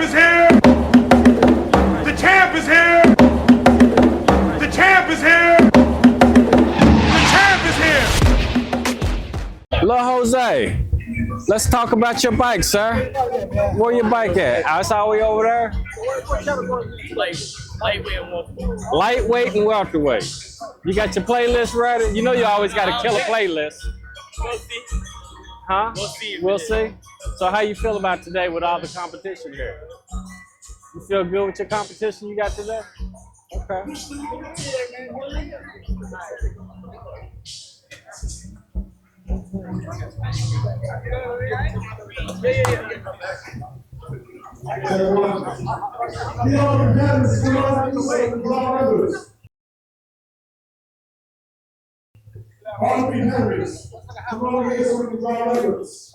champ is here! The champ is here! The champ is here! The champ is here! Lil Jose, let's talk about your bike, sir. Where your bike at? I saw we over there. Lightweight and welterweight. You got your playlist ready? You know you always got to kill a playlist. We'll see. Huh? We'll see. We'll see. So how you feel about today with all the competition here? You feel good with your competition you got today? Okay. All the members, come on here so we can draw numbers.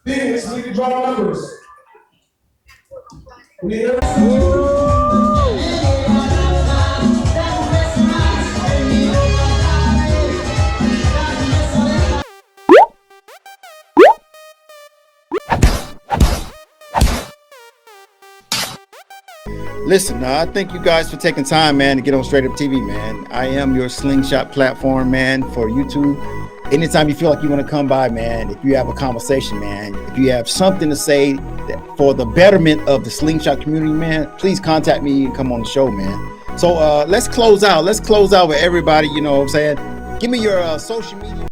Phoenix, we can draw numbers. We hear Listen, I thank you guys for taking time, man, to get on Straight Up TV, man. I am your Slingshot platform, man, for YouTube. Anytime you feel like you want to come by, man, if you have a conversation, man, if you have something to say that for the betterment of the Slingshot community, man, please contact me and come on the show, man. So let's close out. Let's close out with everybody, you know what I'm saying? Give me your social media.